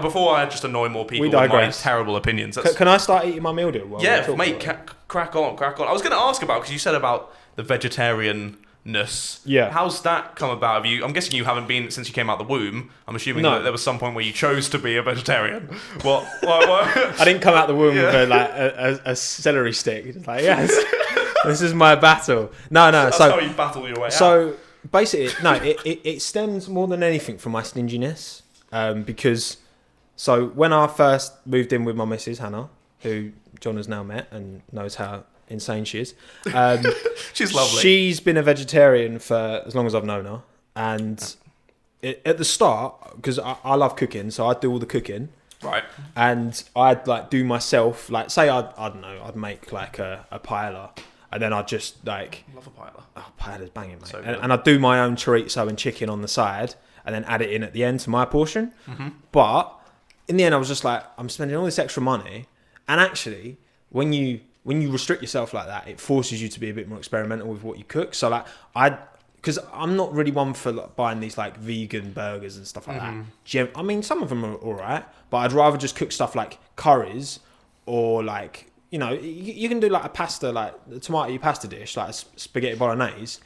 before I just annoy more people We with my digress. terrible opinions. Can I start eating my meal deal? Yeah, mate, crack on. I was going to ask about, because you said about the vegetarianness. Yeah. How's that come about? I'm guessing you haven't been since you came out the womb. I'm assuming No. that there was some point where you chose to be a vegetarian. What? I didn't come out the womb with a celery stick. It's like, yes, this is my battle. No. That's how you battle your way out. So basically, no, it stems more than anything from my stinginess. Because when I first moved in with my missus Hannah, who John has now met and knows how insane she is, she's lovely. She's been a vegetarian for as long as I've known her, and at the start, because I love cooking, so I'd do all the cooking, right? And I'd like do myself, like say I don't know, I'd make like a paella, and then I'd just like love a paella. Oh, paella's banging, mate. So and I'd do my own chorizo and chicken on the side, and then add it in at the end to my portion. Mm-hmm. But in the end, I was just like, I'm spending all this extra money, and actually, when you restrict yourself like that, it forces you to be a bit more experimental with what you cook. So like because I'm not really one for like, buying these like vegan burgers and stuff like that. I mean, some of them are all right, but I'd rather just cook stuff like curries or like, you know, you can do like a pasta, like a tomato pasta dish, like a spaghetti bolognese,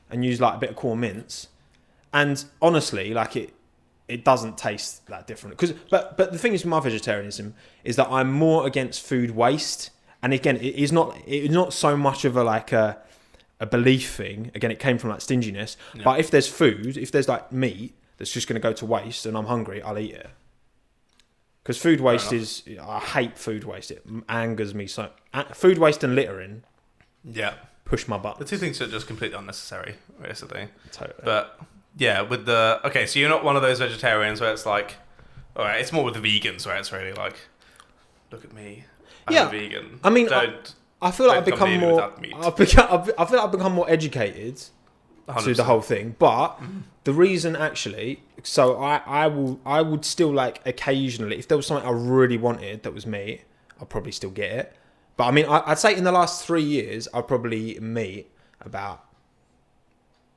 and use like a bit of corn mince. And honestly, like it doesn't taste that different. But the thing is with my vegetarianism is that I'm more against food waste. And again, it's not so much of a belief thing. Again, it came from like stinginess. Yeah. But if there's food, if there's like meat that's just going to go to waste and I'm hungry, I'll eat it. Because food waste I hate food waste. It angers me so. Food waste and littering. Yeah. Push my buttons. The two things are just completely unnecessary, basically. Totally. But yeah, so you're not one of those vegetarians where it's like, all right, it's more with the vegans where it's really like, look at me, I'm a vegan. I mean, I feel like I've become more. I feel like I've become more educated 100%. To the whole thing. But the reason actually, so I would still like occasionally, if there was something I really wanted that was meat, I'd probably still get it. But I mean, I'd say in the last 3 years, I'd probably eat meat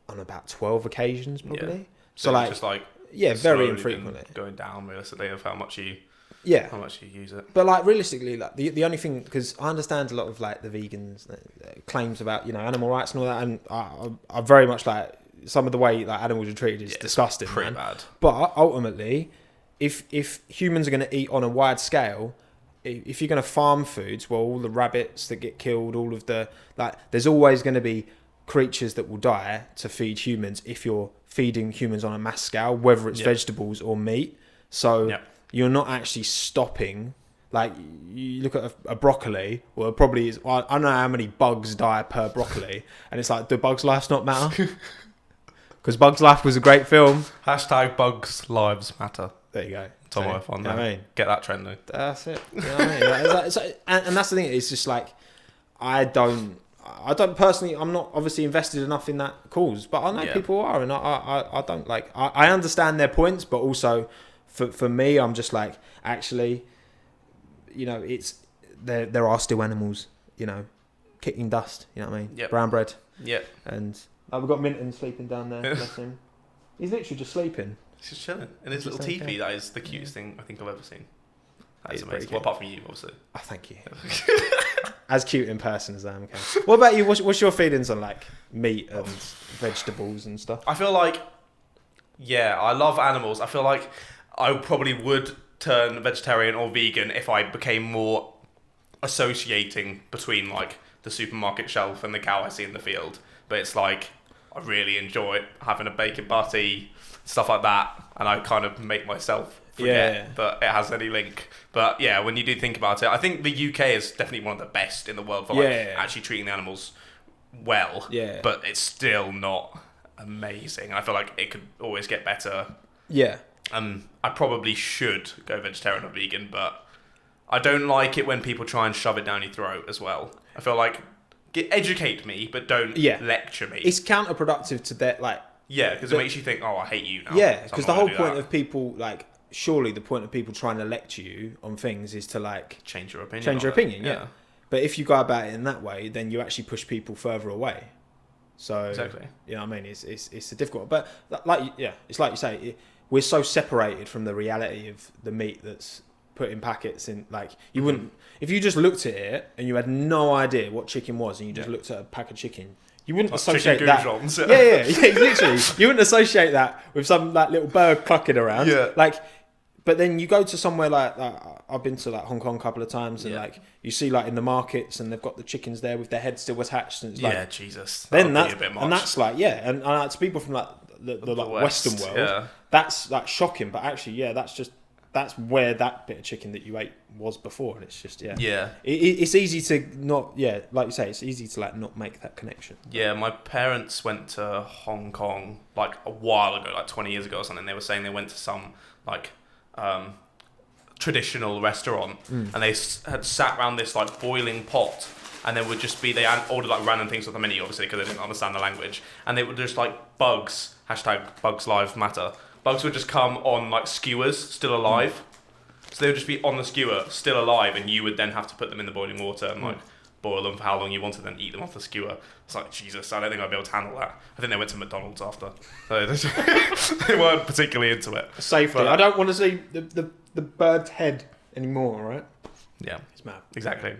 on about 12 occasions, probably. Yeah. So like, just like, very infrequently. Going down realistically of how much you use it. But like realistically, like the only thing, because I understand a lot of like the vegans claims about, you know, animal rights and all that, and I very much like some of the way like animals are treated is disgusting. It's pretty bad. But ultimately, if humans are going to eat on a wide scale, if you're going to farm foods, well, all the rabbits that get killed, all of the there's always going to be creatures that will die to feed humans if you're feeding humans on a mass scale, whether it's vegetables or meat. So you're not actually stopping. Like, you look at a broccoli, well, it probably is. Well, I don't know how many bugs die per broccoli, and it's like, do bugs' lives not matter? Because Bugs Life was a great film. # Bugs Lives Matter. There you go. TommoF1. You know what I mean? Get that trending. That's it. You know what I mean? And that's the thing. It's just like, I don't personally, I'm not obviously invested enough in that cause, but I know people are, and I don't like, I understand their points, but also for me, I'm just like, actually, you know, it's, there are still animals, you know, kicking dust, you know what I mean? Yep. Brown bread. Yeah. And we've got Minton sleeping down there, bless him. He's literally just sleeping. He's just chilling. In his little teepee, that is the cutest thing I think I've ever seen. That is amazing. Well, apart from you, obviously. Oh, thank you. As cute in person as I am, okay. What about you? What's your feelings on like meat and vegetables and stuff? I feel like, I love animals. I feel like I probably would turn vegetarian or vegan if I became more associating between like the supermarket shelf and the cow I see in the field. But it's like, I really enjoy having a bacon butty, stuff like that, and I kind of make myself forget that it has any link. But yeah, when you do think about it, I think the UK is definitely one of the best in the world for actually treating the animals well. Yeah. But it's still not amazing. I feel like it could always get better. Yeah. I probably should go vegetarian or vegan, but I don't like it when people try and shove it down your throat as well. I feel like, educate me, but don't lecture me. It's counterproductive to that, like... Yeah, because it makes you think, I hate you now. Yeah, because the whole point of people, like... Surely the point of people trying to lecture you on things is to, like... Change your opinion. Change your opinion, yeah. But if you go about it in that way, then you actually push people further away. So... Exactly. You know what I mean? It's a difficult... But, it's like you say... we're so separated from the reality of the meat that's put in packets. In like, you wouldn't, if you just looked at it and you had no idea what chicken was, and you just looked at a pack of chicken, you wouldn't associate that. Literally, you wouldn't associate that with some like little bird clucking around. Yeah. Like, but then you go to somewhere like I've been to like Hong Kong a couple of times, and like you see like in the markets, and they've got the chickens there with their heads still attached, and it's like, Jesus. Then that's a bit much. And that's like and to people from like the like Western world, that's like shocking. But actually, that's where that bit of chicken that you ate was before, and it's just it's easy to not like you say, it's easy to like not make that connection. Yeah, my parents went to Hong Kong like a while ago, like 20 years ago or something. They were saying they went to some like traditional restaurant, and they had sat around this like boiling pot, and there would just be, they ordered like random things off the menu, obviously because they didn't understand the language, and they would just like bugs, #bugs live matter. Bugs would just come on like skewers, still alive. So they would just be on the skewer, still alive, and you would then have to put them in the boiling water and like boil them for how long you wanted, then eat them off the skewer. It's like, Jesus, I don't think I'd be able to handle that. I think they went to McDonald's after. So they weren't particularly into it. Safety. I don't want to see the bird's head anymore, right? Yeah. It's mad. Exactly.